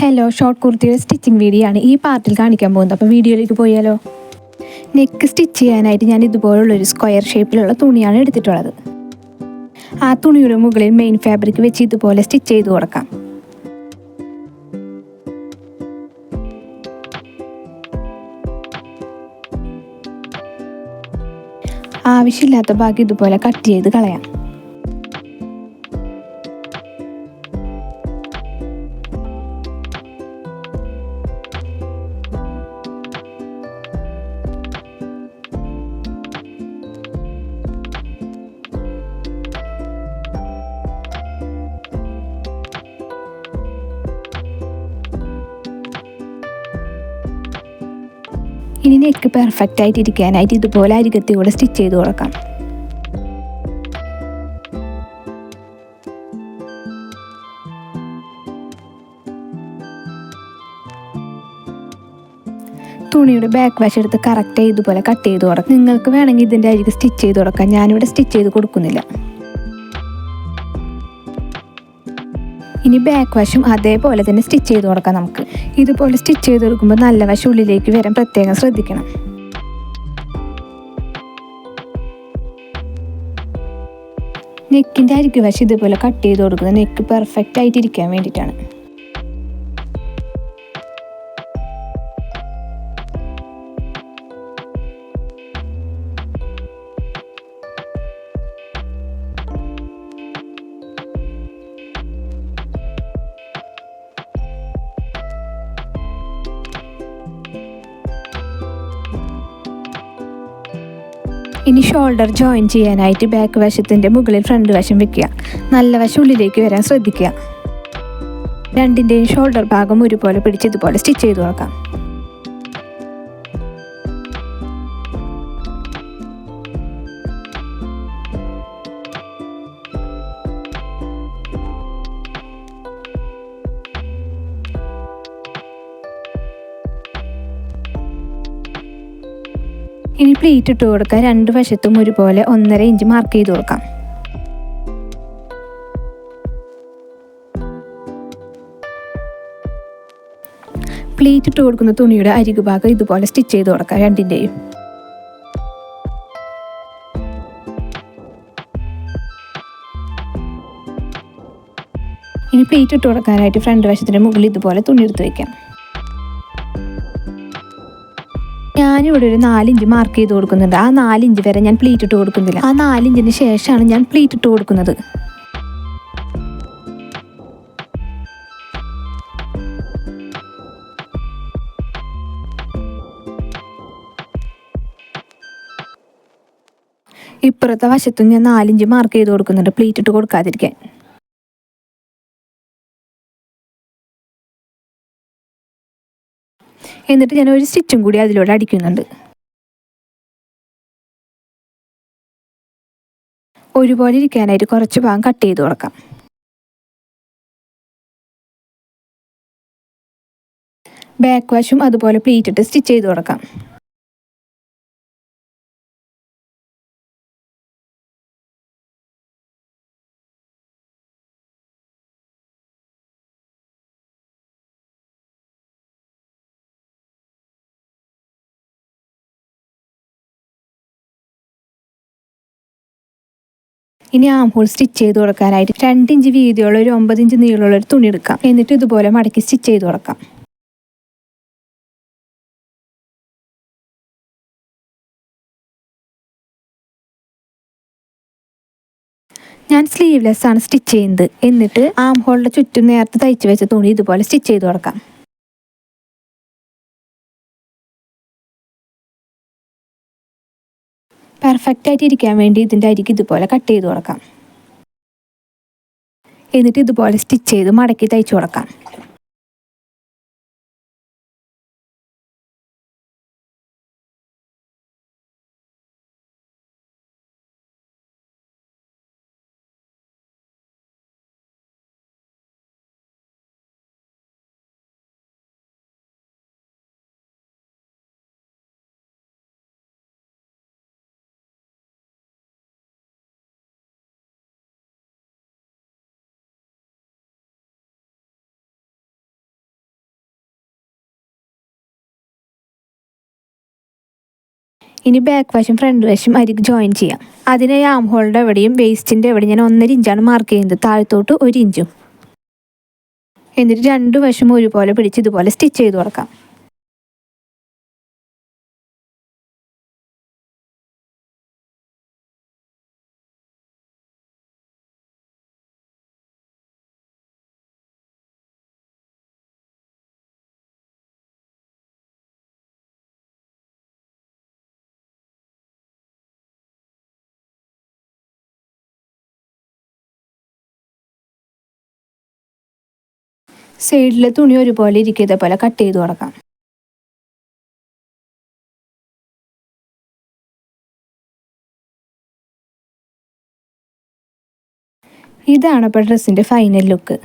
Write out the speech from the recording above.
Hello, short കുർത്തിയുടെ stitching video ആണ് ഈ പാർട്ടിൽ കാണിക്കാൻ പോകുന്നത്. അപ്പോൾ വീഡിയോയിലേക്ക് പോയാലോ. നെക്ക് സ്റ്റിച്ച് ചെയ്യാനായിട്ട് ഞാൻ ഇതുപോലുള്ളൊരു സ്ക്വയർ ഷേപ്പിലുള്ള തുണിയാണ് എടുത്തിട്ടുള്ളത്. ആ തുണിയുടെ മുകളിൽ മെയിൻ ഫാബ്രിക് വെച്ച് ഇതുപോലെ സ്റ്റിച്ച് ചെയ്ത് കൊടുക്കാം. ആവശ്യമില്ലാത്ത ഭാഗം ഇതുപോലെ കട്ട് ചെയ്ത് കളയാം. ഇനി നെക്ക് പെർഫെക്റ്റ് ആയിട്ട് ഇരിക്കാനായിട്ട് ഇതുപോലെ അരികത്തിലൂടെ സ്റ്റിച്ച് ചെയ്ത് കൊടുക്കാം. തുണിയുടെ ബാക്ക് വശം എടുത്ത് കറക്റ്റായി ഇതുപോലെ കട്ട് ചെയ്ത് കൊടുക്കാം. നിങ്ങൾക്ക് വേണമെങ്കിൽ ഇതിൻ്റെ അരികെ സ്റ്റിച്ച് ചെയ്ത് കൊടുക്കാം. ഞാനിവിടെ സ്റ്റിച്ച് ചെയ്ത് കൊടുക്കുന്നില്ല. ഇനി ബാക്ക് വശം അതേപോലെ തന്നെ സ്റ്റിച്ച് ചെയ്ത് കൊടുക്കാം. നമുക്ക് ഇതുപോലെ സ്റ്റിച്ച് ചെയ്ത് കൊടുക്കുമ്പോൾ നല്ല വശം ഉള്ളിലേക്ക് വരാൻ പ്രത്യേകം ശ്രദ്ധിക്കണം. നെക്കിൻ്റെ അരികു വശം ഇതുപോലെ കട്ട് ചെയ്ത് കൊടുക്കുന്നത് നെക്ക് പെർഫെക്റ്റ് ആയിട്ട് ഇരിക്കാൻ വേണ്ടിയിട്ടാണ്. ഇനി ഷോൾഡർ ജോയിൻ ചെയ്യാനായിട്ട് ബാക്ക് വശത്തിൻ്റെ മുകളിൽ ഫ്രണ്ട് വശം വെക്കുക. നല്ല വശം ഉള്ളിലേക്ക് വരാൻ ശ്രദ്ധിക്കുക. രണ്ടിൻ്റെയും ഷോൾഡർ ഭാഗം ഒരുപോലെ പിടിച്ച് ഇതുപോലെ സ്റ്റിച്ച് ചെയ്ത് കൊടുക്കാം. ഇനി പ്ലീറ്റ് ഇട്ട് കൊടുക്കുക. രണ്ട് വശത്തും ഒരുപോലെ 1.5 ഇഞ്ച് മാർക്ക് ചെയ്ത് കൊടുക്കാം. പ്ലീറ്റ് ഇട്ട് കൊടുക്കുന്ന തുണിയുടെ അരികു ഭാഗം ഇതുപോലെ സ്റ്റിച്ച് ചെയ്ത് കൊടുക്കാം രണ്ടിൻ്റെയും. ഇനി പ്ലീറ്റ് ഇട്ട് കൊടുക്കാനായിട്ട് ഫ്രണ്ട് വശത്തിൻ്റെ മുകളിൽ ഇതുപോലെ തുണി എടുത്ത് വയ്ക്കാം. ഞാനിവിടെ ഒരു 4 ഇഞ്ച് മാർക്ക് ചെയ്ത് കൊടുക്കുന്നുണ്ട്. ആ 4 ഇഞ്ച് വരെ ഞാൻ പ്ലീറ്റ് ഇട്ട് കൊടുക്കുന്നില്ല. ആ 4 ഇഞ്ചിന് ശേഷമാണ് ഞാൻ പ്ലീറ്റ് ഇട്ട് കൊടുക്കുന്നത്. ഇപ്പുറത്തെ വശത്തും ഞാൻ 4 ഇഞ്ച് മാർക്ക് ചെയ്ത് കൊടുക്കുന്നുണ്ട് പ്ലീറ്റ് ഇട്ട് കൊടുക്കാതിരിക്കാൻ. എന്നിട്ട് ഞാൻ ഒരു സ്റ്റിച്ചും കൂടി അതിലൂടെ അടിക്കുന്നുണ്ട്. ഒരുപോലെ ഇരിക്കാനായിട്ട് കുറച്ച് ഭാഗം കട്ട് ചെയ്ത് കൊടുക്കാം. ബാക്ക് വശം അതുപോലെ പ്ലീറ്റ് ഇട്ട് സ്റ്റിച്ച് ചെയ്ത് കൊടുക്കാം. ഇനി ആം ഹോൾ സ്റ്റിച്ച് ചെയ്ത് കൊടുക്കാനായിട്ട് 2 ഇഞ്ച് വീതിയുള്ള ഒരു 9 ഇഞ്ച് നീളമുള്ള ഒരു തുണി എടുക്കാം. എന്നിട്ട് ഇതുപോലെ മടക്കി സ്റ്റിച്ച് ചെയ്ത് കൊടുക്കാം. ഞാൻ സ്ലീവ്ലെസ് ആണ് സ്റ്റിച്ച് ചെയ്യുന്നത്. എന്നിട്ട് ആം ഹോളിൻ്റെ ചുറ്റും നേരത്തെ തയ്ച്ച് വെച്ച തുണി ഇതുപോലെ സ്റ്റിച്ച് ചെയ്ത് കൊടുക്കാം. പെർഫെക്റ്റ് ആയിട്ട് ഇരിക്കാൻ വേണ്ടി ഇതിൻ്റെ അരികെ ഇതുപോലെ കട്ട് ചെയ്ത് കൊടുക്കാം. എന്നിട്ട് ഇതുപോലെ സ്റ്റിച്ച് ചെയ്ത് മടക്കി തയ്ച്ചു കൊടുക്കാം. ഇനി ബാക്ക് വശം ഫ്രണ്ട് വശം അരിക് ജോയിൻ ചെയ്യാം. അതിനായി ആം ഹോളിൻ്റെ എവിടെയും വേസ്റ്റിൻ്റെ എവിടെയും ഞാൻ 1.5 ഇഞ്ചാണ് മാർക്ക് ചെയ്യുന്നത്, താഴത്തോട്ട് 1 ഇഞ്ചും. എന്നിട്ട് 2 വശം ഒരുപോലെ പിടിച്ച് ഇതുപോലെ സ്റ്റിച്ച് ചെയ്ത് കൊടുക്കാം. സൈഡിലെ തുണി ഒരുപോലെ ഇരിക്കുന്നത് പോലെ കട്ട് ചെയ്ത് കൊടുക്കാം. ഇതാണ് അപ്പോൾ ഡ്രസ്സിൻ്റെ ഫൈനൽ ലുക്ക്.